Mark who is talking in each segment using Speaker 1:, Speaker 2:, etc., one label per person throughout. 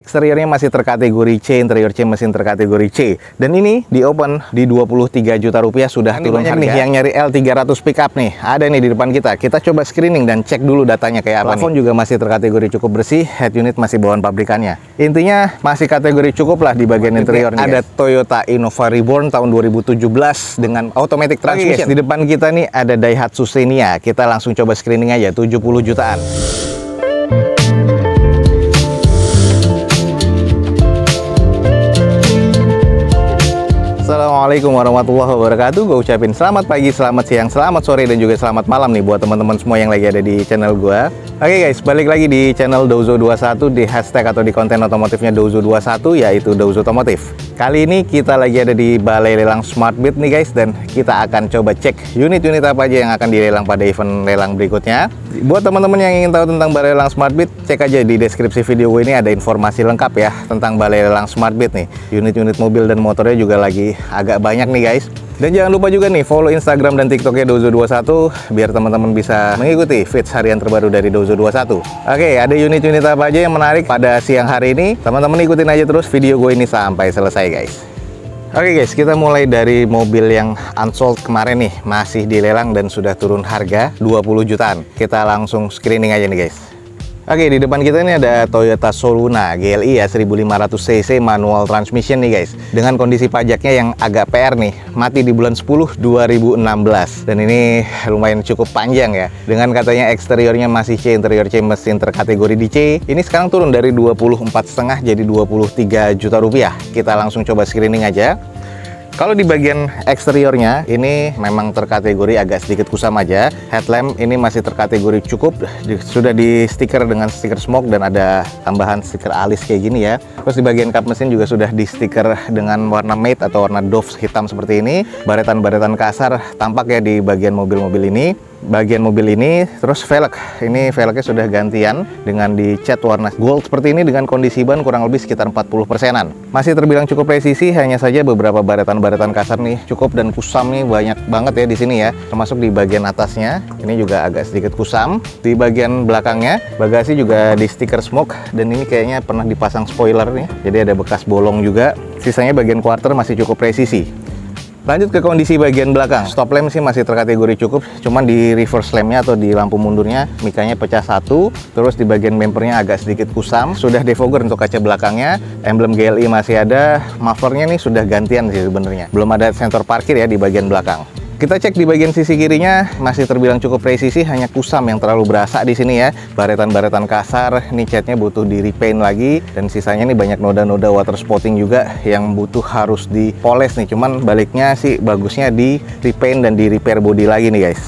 Speaker 1: Eksteriornya masih terkategori C, interior C, mesin terkategori C. Dan ini di open di 23 juta rupiah sudah turun harga. Nih yang nyari L300 pickup nih, ada nih di depan kita. Kita coba screening dan cek dulu datanya kayak apa. Plafon juga masih terkategori cukup bersih, head unit masih bawaan pabrikannya. Intinya masih kategori cukup lah di bagian interior nih. Ada Toyota Innova Reborn tahun 2017 dengan automatic transmission. Di depan kita nih ada Daihatsu Xenia. Kita langsung coba screening aja, 70 jutaan. Assalamualaikum warahmatullahi wabarakatuh. Gue ucapin selamat pagi, selamat siang, selamat sore, dan juga selamat malam nih buat teman-teman semua yang lagi ada di channel gue. Oke guys, balik lagi di channel Douzo21, di hashtag atau di konten otomotifnya Douzo21, yaitu Douzo Otomotif. Kali ini kita lagi ada di Balai Lelang SmartBit nih guys, dan kita akan coba cek unit-unit apa aja yang akan dilelang pada event lelang berikutnya. Buat teman-teman yang ingin tahu tentang Balai Lelang SmartBit, cek aja di deskripsi video gue ini ada informasi lengkap ya tentang Balai Lelang SmartBit nih. Unit-unit mobil dan motornya juga lagi agak banyak nih guys. Dan jangan lupa juga nih follow Instagram dan TikToknya Douzo21 biar teman-teman bisa mengikuti feeds harian terbaru dari Douzo21. Oke, ada unit-unit apa aja yang menarik pada siang hari ini? Teman-teman ikutin aja terus video gue ini sampai selesai guys. Oke guys, kita mulai dari mobil yang unsold kemarin nih, masih dilelang dan sudah turun harga 20 jutaan. Kita langsung screening aja nih guys. Oke, di depan kita ini ada Toyota Soluna GLI ya, 1500 cc manual transmission nih guys. Dengan kondisi pajaknya yang agak PR nih, mati di bulan 10 2016. Dan ini lumayan cukup panjang ya. Dengan katanya eksteriornya masih C, interior C, mesin terkategori di C. Ini sekarang turun dari 24,5 jadi 23 juta rupiah. Kita langsung coba screening aja. Kalau di bagian eksteriornya ini memang terkategori agak sedikit kusam aja. Headlamp ini masih terkategori cukup, sudah di stiker dengan stiker smoke dan ada tambahan stiker alis kayak gini ya. Terus di bagian kap mesin juga sudah di stiker dengan warna matte atau warna doff hitam seperti ini. Baretan-baretan kasar tampak ya di bagian mobil-mobil ini. Bagian mobil ini, terus velg ini velgnya sudah gantian dengan dicat warna gold seperti ini dengan kondisi ban kurang lebih sekitar 40%-an. Masih terbilang cukup presisi, hanya saja beberapa baretan-baretan kasar nih cukup dan kusam nih banyak banget ya di sini ya. Termasuk di bagian atasnya ini juga agak sedikit kusam. Di bagian belakangnya bagasi juga di stiker smoke dan ini kayaknya pernah dipasang spoiler nih. Jadi ada bekas bolong juga. Sisanya bagian quarter masih cukup presisi. Lanjut ke kondisi bagian belakang. Stop lamp sih masih terkategori cukup, cuman di reverse lampnya atau di lampu mundurnya mikanya pecah satu. Terus di bagian bumpernya agak sedikit kusam. Sudah defogger untuk kaca belakangnya. Emblem GLI masih ada. Mufflernya nih sudah gantian sih sebenarnya. Belum ada sensor parkir ya di bagian belakang. Kita cek di bagian sisi kirinya masih terbilang cukup presisi, hanya kusam yang terlalu berasa di sini ya. Baretan-baretan kasar, ini catnya butuh di repaint lagi dan sisanya nih banyak noda-noda water spotting juga yang butuh harus dipoles nih. Cuman baliknya sih bagusnya di repaint dan di repair body lagi nih guys.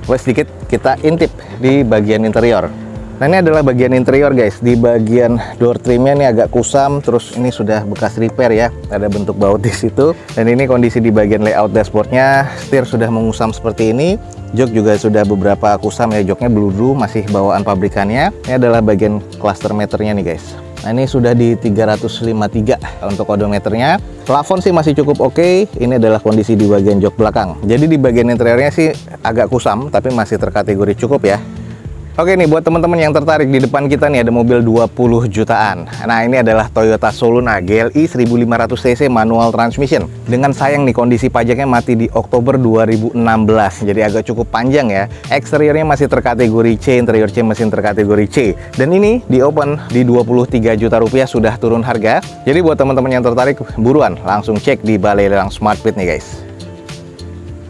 Speaker 1: Boleh sedikit kita intip di bagian interior. Nah ini adalah bagian interior guys. Di bagian door trimnya ini agak kusam, terus ini sudah bekas repair ya, ada bentuk baut di situ. Dan ini kondisi di bagian layout dashboardnya, setir sudah mengusam seperti ini. Jok juga sudah beberapa kusam ya, joknya bludru masih bawaan pabrikannya. Ini adalah bagian cluster meternya nih guys. Nah ini sudah di 353 untuk odometernya. Plafon sih masih cukup oke. Ini adalah kondisi di bagian jok belakang. Jadi di bagian interiornya sih agak kusam, tapi masih terkategori cukup ya. Oke nih buat teman-teman yang tertarik, di depan kita nih ada mobil 20 jutaan. Nah ini adalah Toyota Soluna GLI 1500 cc manual transmission. Dengan sayang nih kondisi pajaknya mati di Oktober 2016. Jadi agak cukup panjang ya. Eksteriornya masih terkategori C, interior C, mesin terkategori C. Dan ini di open di 23 juta rupiah sudah turun harga. Jadi buat teman-teman yang tertarik buruan langsung cek di Balai Lelang SmartBit nih guys.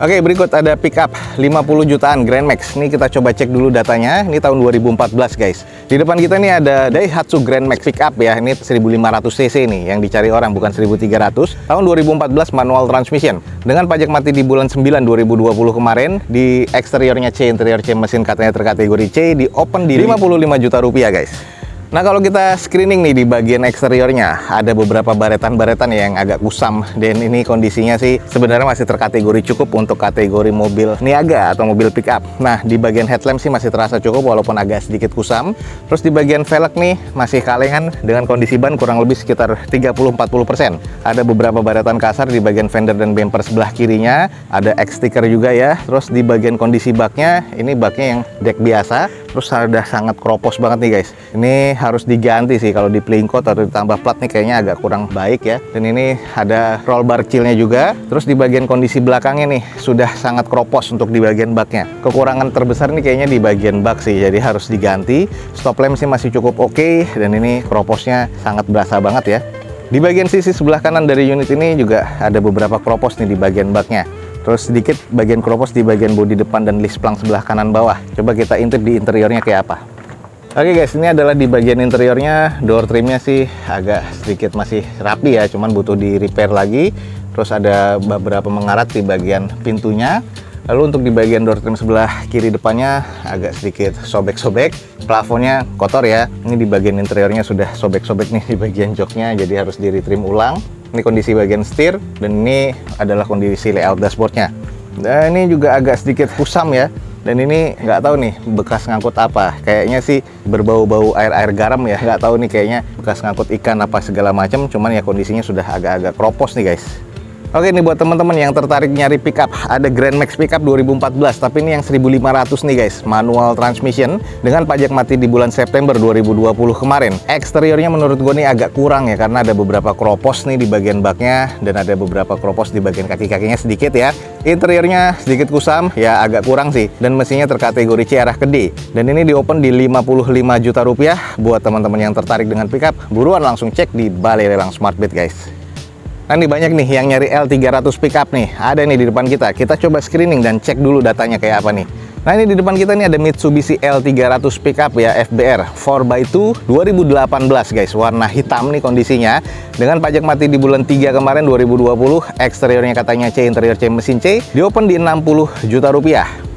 Speaker 1: Oke, berikut ada pickup 50 jutaan Grand Max. Ini kita coba cek dulu datanya. Ini tahun 2014 guys. Di depan kita nih ada Daihatsu Grand Max pickup ya. Ini 1500 cc nih yang dicari orang, bukan 1300. Tahun 2014 manual transmission. Dengan pajak mati di bulan 9 2020 kemarin. Di eksteriornya C, interior C, mesin katanya terkategori C. Di open di 55 juta rupiah guys. Nah kalau kita screening nih di bagian eksteriornya ada beberapa baretan-baretan yang agak kusam dan ini kondisinya sih sebenarnya masih terkategori cukup untuk kategori mobil niaga atau mobil pickup. Nah di bagian headlamp sih masih terasa cukup walaupun agak sedikit kusam. Terus di bagian velg nih masih kalengan dengan kondisi ban kurang lebih sekitar 30-40%. Ada beberapa baretan kasar di bagian fender dan bumper sebelah kirinya. Ada X sticker juga ya. Terus di bagian kondisi baknya ini baknya yang deck biasa. terus ada sangat kropos banget nih guys. Ini harus diganti sih, kalau di playing coat atau ditambah plat nih kayaknya agak kurang baik ya. Dan ini ada roll bar kecilnya juga. Terus di bagian kondisi belakangnya nih sudah sangat kropos untuk di bagian baknya. Kekurangan terbesar nih kayaknya di bagian bak sih, jadi harus diganti. Stop lamp sih masih cukup oke, dan ini kroposnya sangat berasa banget ya. Di bagian sisi sebelah kanan dari unit ini juga ada beberapa kropos nih di bagian baknya. Terus sedikit bagian kropos di bagian bodi depan dan list plank sebelah kanan bawah. Coba kita intip di interiornya kayak apa. Oke guys, ini adalah di bagian interiornya. Door trimnya sih agak sedikit masih rapi ya, cuman butuh di repair lagi. Terus ada beberapa mengarat di bagian pintunya. Lalu untuk di bagian door trim sebelah kiri depannya agak sedikit sobek-sobek. Plafonnya kotor ya. Ini di bagian interiornya sudah sobek-sobek nih di bagian joknya, jadi harus di retrim ulang. Ini kondisi bagian setir, dan ini adalah kondisi layout dashboardnya. Dan ini juga agak sedikit kusam ya. Dan ini nggak tahu nih bekas ngangkut apa. Kayaknya sih berbau-bau air-air garam ya. Nggak tahu nih, kayaknya bekas ngangkut ikan apa segala macam. Cuman ya kondisinya sudah agak-agak kropos nih guys. Oke, ini buat teman-teman yang tertarik nyari pickup, ada Grand Max Pickup 2014, tapi ini yang 1500 nih guys, manual transmission dengan pajak mati di bulan September 2020 kemarin. Eksteriornya menurut gue nih agak kurang ya, karena ada beberapa kropos nih di bagian baknya, dan ada beberapa kropos di bagian kaki-kakinya sedikit ya. Interiornya sedikit kusam, ya agak kurang sih, dan mesinnya terkategori C arah ke D. Dan ini di open di 55 juta rupiah. Buat teman-teman yang tertarik dengan pickup, buruan langsung cek di Balai Lelang SmartBit guys. Nah, ini banyak nih yang nyari L300 pickup nih. Ada nih di depan kita. Kita coba screening dan cek dulu datanya kayak apa nih. Nah, ini di depan kita nih ada Mitsubishi L300 pickup ya, FBR 4x2 2018 guys. Warna hitam nih kondisinya. Dengan pajak mati di bulan 3 kemarin 2020. Eksteriornya katanya C, interior C, mesin C. Di open di 60 juta rupiah.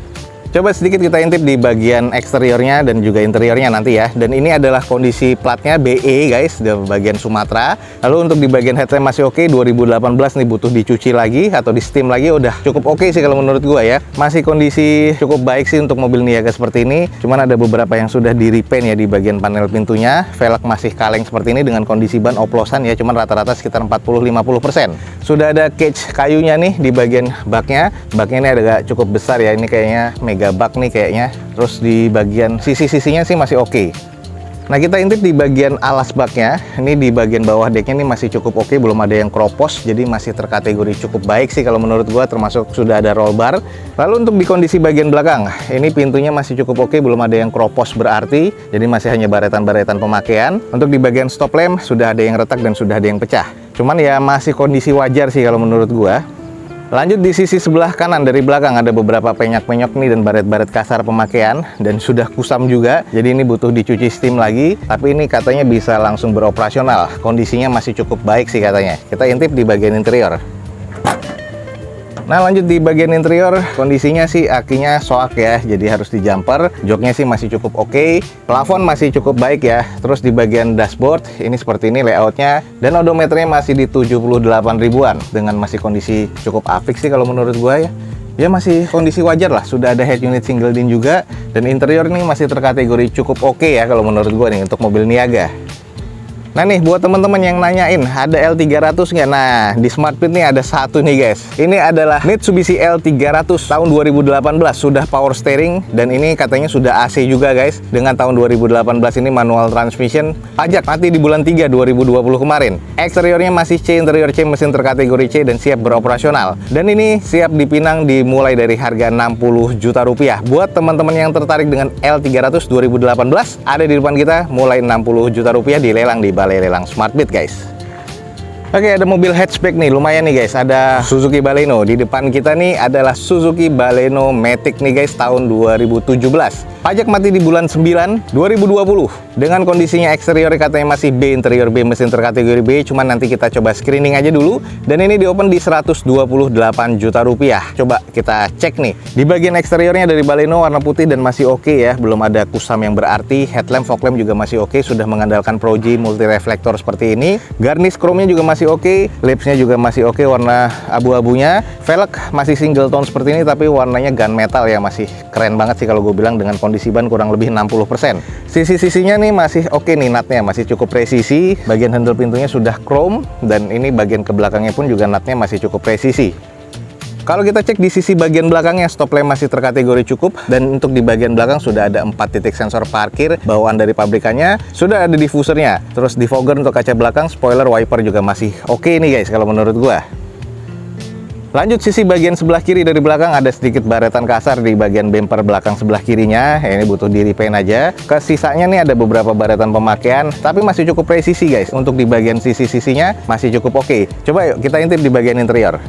Speaker 1: Coba sedikit kita intip di bagian eksteriornya dan juga interiornya nanti ya. Dan ini adalah kondisi platnya BE guys, di bagian Sumatera. Lalu untuk di bagian headlamp masih oke, 2018 nih butuh dicuci lagi atau di steam lagi, udah cukup oke sih kalau menurut gua ya. Masih kondisi cukup baik sih untuk mobil niaga seperti ini. Cuman ada beberapa yang sudah di repaint ya di bagian panel pintunya. Velg masih kaleng seperti ini dengan kondisi ban oplosan ya, cuman rata-rata sekitar 40-50%. Sudah ada cage kayunya nih di bagian baknya. Baknya ini agak cukup besar ya, ini kayaknya mega bak nih kayaknya. Terus di bagian sisi-sisinya sih masih oke. Nah, kita intip di bagian alas baknya. Ini di bagian bawah deknya ini masih cukup oke, belum ada yang kropos, jadi masih terkategori cukup baik sih kalau menurut gua, termasuk sudah ada roll bar. Lalu untuk di kondisi bagian belakang, ini pintunya masih cukup oke, belum ada yang kropos berarti, jadi masih hanya baretan-baretan pemakaian. Untuk di bagian stop lamp sudah ada yang retak dan sudah ada yang pecah. Cuman ya masih kondisi wajar sih kalau menurut gua. Lanjut di sisi sebelah kanan dari belakang ada beberapa penyok-penyok nih dan baret-baret kasar pemakaian dan sudah kusam juga. Jadi ini butuh dicuci steam lagi, tapi ini katanya bisa langsung beroperasional. Kondisinya masih cukup baik sih katanya. Kita intip di bagian interior. Nah, lanjut di bagian interior, kondisinya sih akinya soak ya, jadi harus di jumper. Joknya sih masih cukup oke, plafon masih cukup baik ya. Terus di bagian dashboard, ini seperti ini layoutnya, dan odometernya masih di 78 ribuan, dengan masih kondisi cukup apik sih kalau menurut gua ya. Ya masih kondisi wajar lah, sudah ada head unit single din juga, dan interior ini masih terkategori cukup oke ya kalau menurut gua nih untuk mobil niaga. Nah nih, buat teman-teman yang nanyain ada L300 nggak? Nah, di SmartBit nih ada satu nih guys. Ini adalah Mitsubishi L300 tahun 2018, sudah power steering, dan ini katanya sudah AC juga guys. Dengan tahun 2018 ini manual transmission, pajak mati di bulan 3 2020 kemarin. Eksteriornya masih C, interior C, mesin terkategori C, dan siap beroperasional. Dan ini siap dipinang dimulai dari harga 60 juta rupiah. Buat teman-teman yang tertarik dengan L300 2018, ada di depan kita mulai 60 juta rupiah dilelang di Balai Lelang SmartBit guys. Oke, ada mobil hatchback nih, lumayan nih guys. Ada Suzuki Baleno. Di depan kita nih adalah Suzuki Baleno Matic nih guys, tahun 2017. Pajak mati di bulan 9 2020. Dengan kondisinya eksterior katanya masih B, interior B, mesin terkategori B. Cuman nanti kita coba screening aja dulu. Dan ini di open di 128 juta rupiah. Coba kita cek nih. Di bagian eksteriornya dari Baleno warna putih dan masih oke ya. Belum ada kusam yang berarti. Headlamp, fog lamp juga masih oke. Sudah mengandalkan Pro-G multi reflektor seperti ini. Garnish chrome-nya juga masih oke. Lipsnya juga masih oke, warna abu-abunya. Velg masih single tone seperti ini, tapi warnanya gunmetal ya. Masih keren banget sih kalau gue bilang, dengan kondisi ban kurang lebih 60%. Sisi-sisinya nih masih oke nih, natnya masih cukup presisi. Bagian handle pintunya sudah chrome, dan ini bagian ke belakangnya pun juga natnya masih cukup presisi. Kalau kita cek di sisi bagian belakangnya, stop lamp masih terkategori cukup, dan untuk di bagian belakang sudah ada 4 titik sensor parkir bawaan dari pabrikannya, sudah ada diffusernya, terus defogger untuk kaca belakang, spoiler, wiper juga masih oke nih guys kalau menurut gua. Lanjut sisi bagian sebelah kiri dari belakang, ada sedikit baretan kasar di bagian bumper belakang sebelah kirinya. Ini butuh di repaint aja. Kesisanya nih ada beberapa baretan pemakaian, tapi masih cukup presisi guys. Untuk di bagian sisi-sisinya masih cukup oke. Coba yuk kita intip di bagian interior.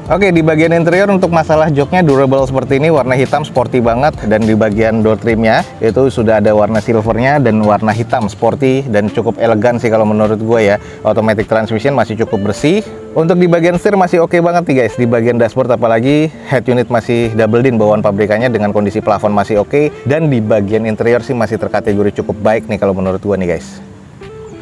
Speaker 1: Oke, di bagian interior untuk masalah joknya durable seperti ini, warna hitam sporty banget, dan di bagian door trimnya itu sudah ada warna silvernya dan warna hitam sporty dan cukup elegan sih kalau menurut gue ya. Automatic transmission masih cukup bersih. Untuk di bagian setir masih oke banget nih guys. Di bagian dashboard apalagi head unit masih double din bawaan pabrikannya dengan kondisi plafon masih oke, dan di bagian interior sih masih terkategori cukup baik nih kalau menurut gue nih guys.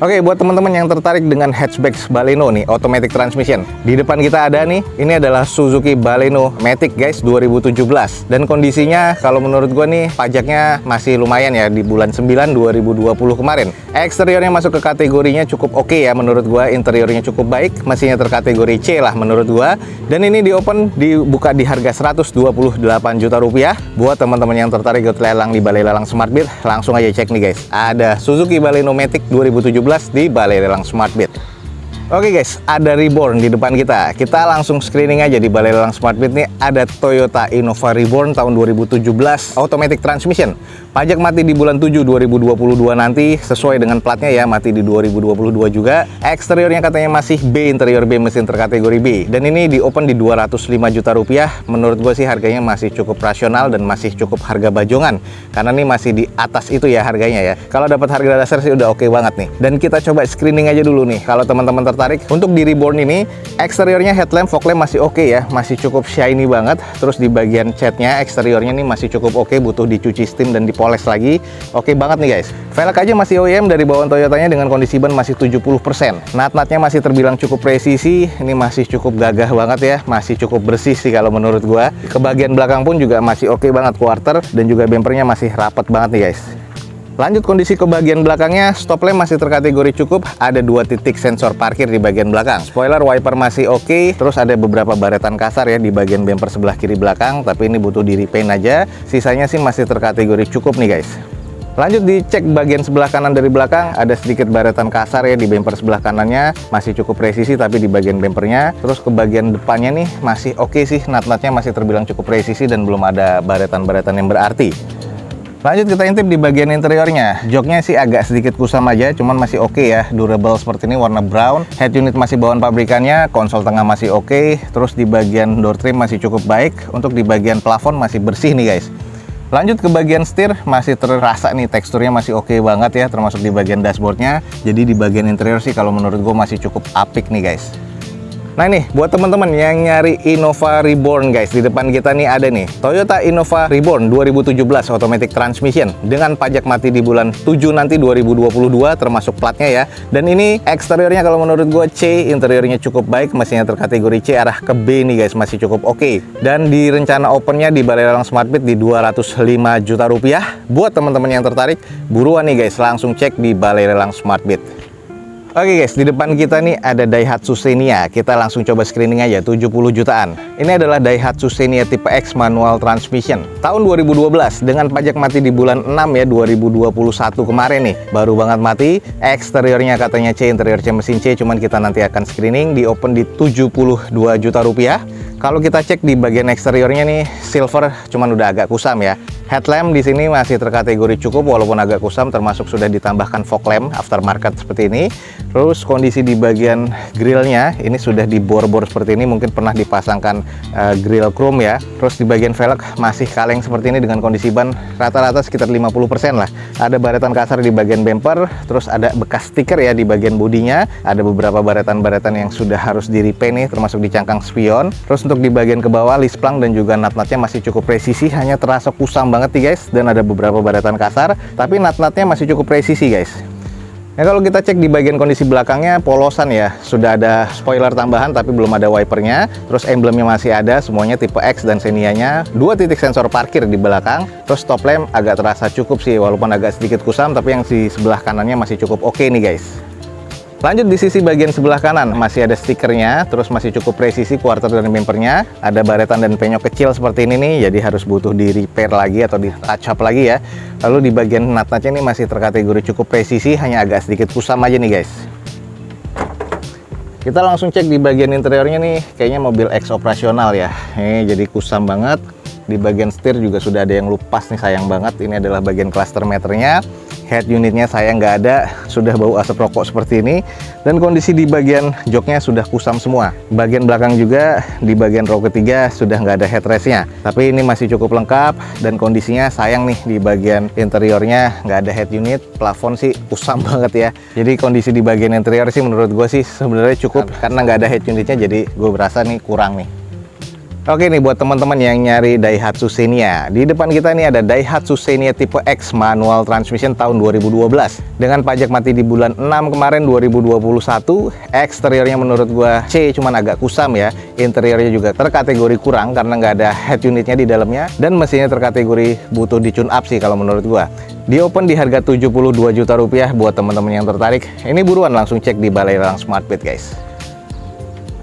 Speaker 1: Oke, buat teman-teman yang tertarik dengan hatchback Baleno nih, automatic transmission, di depan kita ada nih, ini adalah Suzuki Baleno Matic guys, 2017. Dan kondisinya kalau menurut gua nih, pajaknya masih lumayan ya di bulan 9 2020 kemarin. Eksteriornya masuk ke kategorinya cukup oke ya menurut gua, interiornya cukup baik, mesinnya terkategori C lah menurut gua. Dan ini dibuka di harga 128 juta rupiah. Buat teman-teman yang tertarik ikut lelang di Balai Lelang Smartbit, langsung aja cek nih guys. Ada Suzuki Baleno Matic 2017 di Balai Lelang Smartbit. Oke guys, ada Reborn di depan kita. Kita langsung screening aja di Balai Lelang Smartbit nih. Ada Toyota Innova Reborn tahun 2017, automatic transmission. Pajak mati di bulan 7 2022 nanti, sesuai dengan platnya ya, mati di 2022 juga. Eksteriornya katanya masih B, interior B, mesin terkategori B. Dan ini di open di 205 juta rupiah. Menurut gue sih harganya masih cukup rasional dan masih cukup harga bajongan. Karena ini masih di atas itu ya harganya ya. Kalau dapat harga dasar sih udah oke banget nih. Dan kita coba screening aja dulu nih. Kalau teman-teman tertarik, untuk di Reborn ini, eksteriornya headlamp, fog lamp masih oke ya. Masih cukup shiny banget. Terus di bagian catnya, eksteriornya nih masih cukup oke, butuh dicuci steam dan dipoles lagi. Oke banget nih guys. Velg aja masih OEM dari bawaan Toyotanya dengan kondisi ban masih 70%. Nat-natnya masih terbilang cukup presisi. Ini masih cukup gagah banget ya. Masih cukup bersih sih kalau menurut gua. Ke bagian belakang pun juga masih oke banget, quarter, dan juga bumpernya masih rapat banget nih guys. Lanjut kondisi ke bagian belakangnya, stop lamp masih terkategori cukup, ada 2 titik sensor parkir di bagian belakang. Spoiler, wiper masih oke, terus ada beberapa baretan kasar ya di bagian bumper sebelah kiri belakang, tapi ini butuh di repaint aja. Sisanya sih masih terkategori cukup nih guys. Lanjut dicek bagian sebelah kanan dari belakang, ada sedikit baretan kasar ya di bumper sebelah kanannya, masih cukup presisi tapi di bagian bumpernya. Terus ke bagian depannya nih masih oke sih, nat-natnya masih terbilang cukup presisi dan belum ada baretan-baretan yang berarti. Lanjut kita intip di bagian interiornya. Joknya sih agak sedikit kusam aja, cuman masih oke ya. Durable seperti ini, warna brown. Head unit masih bawaan pabrikannya, konsol tengah masih oke. Terus di bagian door trim masih cukup baik. Untuk di bagian plafon masih bersih nih guys. Lanjut ke bagian setir, masih terasa nih teksturnya masih oke banget ya, termasuk di bagian dashboardnya. Jadi di bagian interior sih kalau menurut gue masih cukup apik nih guys. Nah ini, buat teman-teman yang nyari Innova Reborn guys, di depan kita nih ada nih Toyota Innova Reborn 2017 automatic transmission dengan pajak mati di bulan 7 nanti 2022 termasuk platnya ya. Dan ini eksteriornya kalau menurut gue C, interiornya cukup baik, mesinnya terkategori C arah ke B nih guys, masih cukup oke. Dan di rencana opennya di Balai Lelang Smartbit di 205 juta rupiah. Buat teman-teman yang tertarik, buruan nih guys, langsung cek di Balai Lelang Smartbit. Oke guys, di depan kita nih ada Daihatsu Xenia. Kita langsung coba screening aja, 70 jutaan. Ini adalah Daihatsu Xenia tipe X manual transmission. Tahun 2012 dengan pajak mati di bulan 6 ya, 2021 kemarin nih. Baru banget mati. Eksteriornya katanya C, interior C mesin C, cuman kita nanti akan screening di open di 72 juta rupiah. Kalau kita cek di bagian eksteriornya nih, silver, cuman udah agak kusam ya. Headlamp di sini masih terkategori cukup walaupun agak kusam, termasuk sudah ditambahkan fog lamp aftermarket seperti ini. Terus kondisi di bagian grillnya ini sudah dibor-bor seperti ini, mungkin pernah dipasangkan grill chrome ya. Terus di bagian velg masih kaleng seperti ini dengan kondisi ban rata-rata sekitar 50% lah. Ada baretan kasar di bagian bumper, terus ada bekas stiker ya di bagian bodinya. Ada beberapa baretan-baretan yang sudah harus di repaint nih, termasuk di cangkang spion. Terus untuk di bagian ke bawah list plank dan juga nut-nutnya masih cukup presisi, hanya terasa kusam banget nih guys, dan ada beberapa baretan kasar, tapi nut-nutnya masih cukup presisi guys. Nah kalau kita cek di bagian kondisi belakangnya polosan ya, sudah ada spoiler tambahan tapi belum ada wipernya. Terus emblemnya masih ada, semuanya tipe X dan Xenia-nya. 2 titik sensor parkir di belakang. Terus stop lamp agak terasa cukup sih, walaupun agak sedikit kusam, tapi yang di sebelah kanannya masih cukup oke nih guys. Lanjut di sisi bagian sebelah kanan, masih ada stikernya, terus masih cukup presisi quarter dan bumpernya. Ada baretan dan penyok kecil seperti ini nih, jadi harus butuh di repair lagi atau di touch up lagi ya. Lalu di bagian nut-nutnya ini masih terkategori cukup presisi, hanya agak sedikit kusam aja nih guys. Kita langsung cek di bagian interiornya nih, kayaknya mobil X operasional ya. Ini jadi kusam banget. Di bagian setir juga sudah ada yang lupas nih, sayang banget. Ini adalah bagian cluster meternya. Head unitnya sayang nggak ada, sudah bau asap rokok seperti ini. Dan kondisi di bagian joknya sudah kusam semua. Bagian belakang juga, di bagian row ketiga sudah nggak ada headrestnya. Tapi ini masih cukup lengkap dan kondisinya sayang nih, di bagian interiornya nggak ada head unit. Plafon sih kusam banget ya. Jadi kondisi di bagian interior sih menurut gue sih sebenarnya cukup, karena nggak ada head unitnya, jadi gue berasa nih kurang nih. Oke nih buat teman-teman yang nyari Daihatsu Xenia. Di depan kita nih ada Daihatsu Xenia tipe X manual transmission tahun 2012. Dengan pajak mati di bulan 6 kemarin 2021. Eksteriornya menurut gua C, cuman agak kusam ya. Interiornya juga terkategori kurang karena nggak ada head unitnya di dalamnya. Dan mesinnya terkategori butuh di tune up sih kalau menurut gua. Di open di harga 72 juta rupiah buat teman-teman yang tertarik. Ini buruan langsung cek di Balai Lelang Smartbit guys.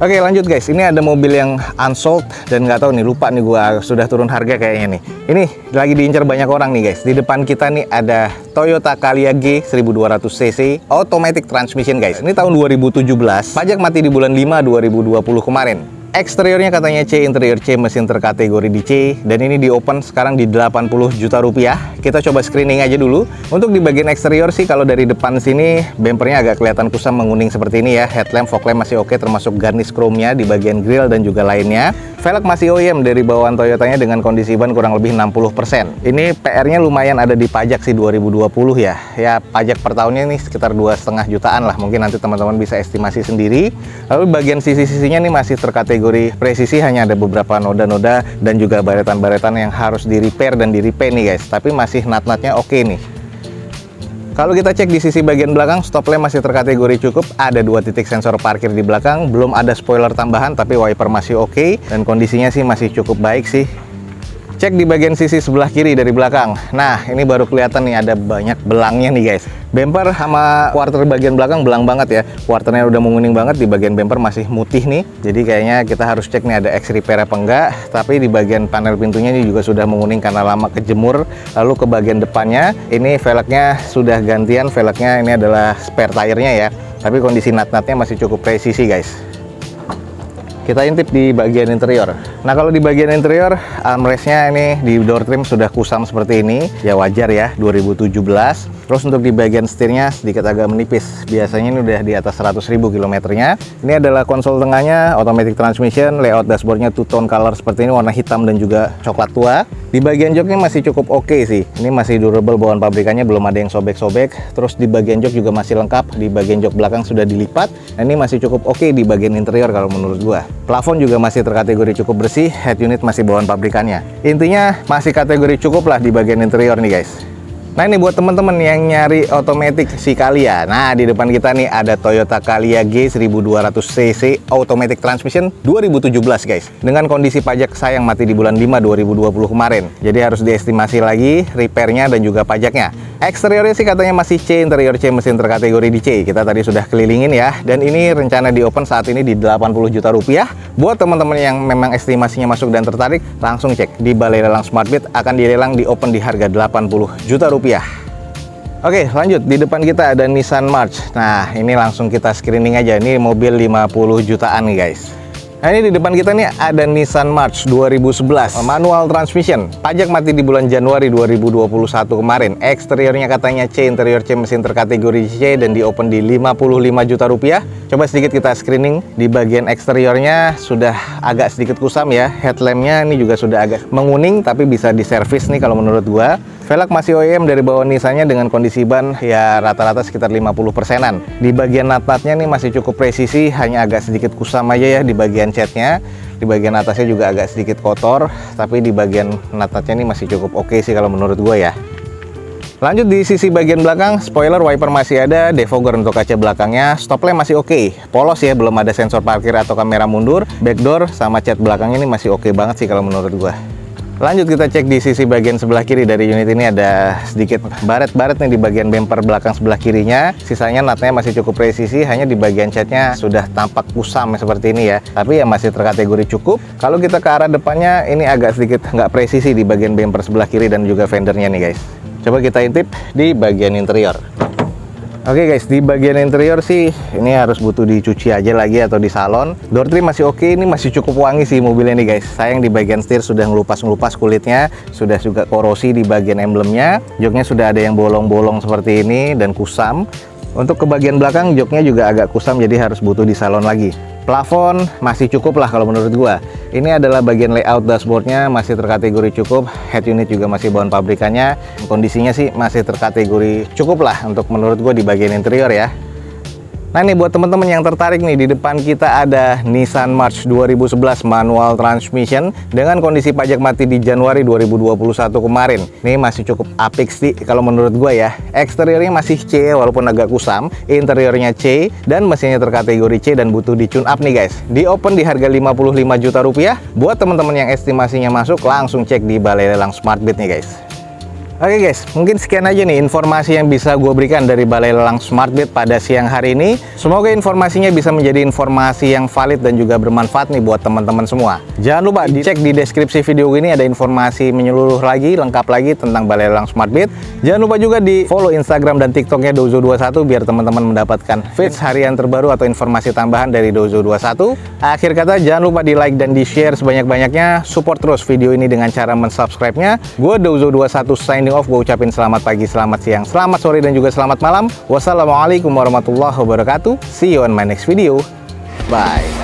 Speaker 1: Oke lanjut guys, ini ada mobil yang unsold dan nggak tahu nih, lupa nih gua sudah turun harga kayaknya nih. Ini lagi diincar banyak orang nih guys. Di depan kita nih ada Toyota Calya G 1200 cc automatic transmission guys. Ini tahun 2017, pajak mati di bulan 5 2020 kemarin. Eksteriornya katanya C, interior C, mesin terkategori di C, dan ini di open sekarang di 80 juta rupiah. Kita coba screening aja dulu. Untuk di bagian eksterior sih, kalau dari depan sini bempernya agak kelihatan kusam menguning seperti ini ya. Headlamp, fog lamp masih oke, termasuk garnish chrome-nya di bagian grill dan juga lainnya. Velg masih OEM dari bawaan Toyotanya dengan kondisi ban kurang lebih 60%. Ini PR-nya lumayan ada di pajak sih 2020 ya. Ya pajak per tahunnya nih sekitar 2,5 jutaan lah. Mungkin nanti teman-teman bisa estimasi sendiri. Lalu bagian sisi-sisinya nih masih terkategori presisi, hanya ada beberapa noda-noda dan juga baretan-baretan yang harus di repair dan di repaint nih guys. Tapi masih nut-nutnya oke nih. Kalau kita cek di sisi bagian belakang, stop lamp masih terkategori cukup, ada 2 titik sensor parkir di belakang, belum ada spoiler tambahan tapi wiper masih oke, dan kondisinya sih masih cukup baik sih. Cek di bagian sisi sebelah kiri dari belakang. Nah, ini baru kelihatan nih ada banyak belangnya nih guys. Bumper sama quarter bagian belakang belang banget ya. Quarternya udah menguning banget, di bagian bumper masih mutih nih. Jadi kayaknya kita harus cek nih ada X repair apa enggak. Tapi di bagian panel pintunya ini juga sudah menguning karena lama kejemur. Lalu ke bagian depannya, ini velgnya sudah gantian. Velgnya ini adalah spare tire-nya ya. Tapi kondisi nut-nutnya masih cukup presisi guys. Kita intip di bagian interior. Nah kalau di bagian interior, armrestnya ini di door trim sudah kusam seperti ini. Ya wajar ya, 2017. Terus untuk di bagian setirnya sedikit agak menipis. Biasanya ini udah di atas 100.000 kilometernya. Ini adalah konsol tengahnya, automatic transmission. Layout dashboardnya two tone color seperti ini, warna hitam dan juga coklat tua. Di bagian joknya masih cukup oke sih. Ini masih durable, bawaan pabrikannya belum ada yang sobek-sobek. Terus di bagian jok juga masih lengkap. Di bagian jok belakang sudah dilipat. Nah, ini masih cukup oke di bagian interior kalau menurut gua. Plafon juga masih terkategori cukup bersih. Head unit masih bawaan pabrikannya. Intinya masih kategori cukup lah di bagian interior nih guys. Nah ini buat teman-teman yang nyari otomatis si Calya. Nah di depan kita nih ada Toyota Calya G 1200 cc automatic transmission 2017 guys. Dengan kondisi pajak sayang mati di bulan 5 2020 kemarin. Jadi harus diestimasi lagi repairnya dan juga pajaknya. Eksteriornya sih katanya masih C, interior C, mesin terkategori di C. Kita tadi sudah kelilingin ya. Dan ini rencana di open saat ini di 80 juta rupiah. Buat teman-teman yang memang estimasinya masuk dan tertarik, langsung cek di Balai Lelang Smartbit, akan dilelang di open di harga 80 juta rupiah. Oke lanjut, di depan kita ada Nissan March. Nah ini langsung kita screening aja. Ini mobil 50 jutaan nih guys. Nah ini di depan kita nih ada Nissan March 2011 manual transmission. Pajak mati di bulan Januari 2021 kemarin. Eksteriornya katanya C, interior C, mesin terkategori C, dan di open di 55 juta rupiah. Coba sedikit kita screening. Di bagian eksteriornya sudah agak sedikit kusam ya. Headlampnya ini juga sudah agak menguning, tapi bisa diservis nih kalau menurut gua. Velg masih OEM dari bawah Nissannya dengan kondisi ban ya rata-rata sekitar 50%-an. Di bagian nut-nutnya nih masih cukup presisi, hanya agak sedikit kusam aja ya di bagian catnya. Di bagian atasnya juga agak sedikit kotor, tapi di bagian nut-nutnya ini masih cukup oke sih kalau menurut gue ya. Lanjut di sisi bagian belakang, spoiler, wiper masih ada, defogger untuk kaca belakangnya, stop lamp masih oke. Polos ya, belum ada sensor parkir atau kamera mundur, backdoor sama cat belakangnya ini masih oke banget sih kalau menurut gue. Lanjut kita cek di sisi bagian sebelah kiri dari unit ini, ada sedikit baret-baret nih di bagian bumper belakang sebelah kirinya. Sisanya natnya masih cukup presisi, hanya di bagian catnya sudah tampak kusam seperti ini ya. Tapi ya masih terkategori cukup. Kalau kita ke arah depannya, ini agak sedikit nggak presisi di bagian bumper sebelah kiri dan juga fendernya nih guys. Coba kita intip di bagian interior. Oke guys, di bagian interior sih ini harus butuh dicuci aja lagi atau di salon. Door trim masih oke, ini masih cukup wangi sih mobilnya nih guys. Sayang di bagian setir sudah ngelupas-ngelupas kulitnya, sudah juga korosi di bagian emblemnya. Joknya sudah ada yang bolong-bolong seperti ini dan kusam. Untuk ke bagian belakang joknya juga agak kusam, jadi harus butuh di salon lagi. Plafon masih cukup lah kalau menurut gua. Ini adalah bagian layout dashboardnya, masih terkategori cukup. Head unit juga masih bawaan pabrikannya. Kondisinya sih masih terkategori cukup lah untuk menurut gua di bagian interior ya. Nah ini buat teman-teman yang tertarik nih, di depan kita ada Nissan March 2011 manual transmission dengan kondisi pajak mati di Januari 2021 kemarin. Ini masih cukup apik sih kalau menurut gue ya. Eksteriornya masih C walaupun agak kusam, interiornya C dan mesinnya terkategori C dan butuh di tune up nih guys. Di open di harga 55 juta rupiah. Buat teman-teman yang estimasinya masuk, langsung cek di Balai Lelang SmartBit nih guys. Oke guys, mungkin sekian aja nih informasi yang bisa gue berikan dari Balai Lelang SmartBit pada siang hari ini. Semoga informasinya bisa menjadi informasi yang valid dan juga bermanfaat nih buat teman-teman semua. Jangan lupa dicek di deskripsi video ini, ada informasi menyeluruh lagi, lengkap lagi tentang Balai Lelang SmartBit. Jangan lupa juga di follow Instagram dan TikToknya Dozo21 biar teman-teman mendapatkan feeds harian terbaru atau informasi tambahan dari Dozo21. Akhir kata, jangan lupa di like dan di share sebanyak-banyaknya. Support terus video ini dengan cara mensubscribe-nya. Gue Dozo21 signing off. Gue ucapin selamat pagi, selamat siang, selamat sore, dan juga selamat malam. Wassalamualaikum warahmatullahi wabarakatuh. See you on my next video. Bye.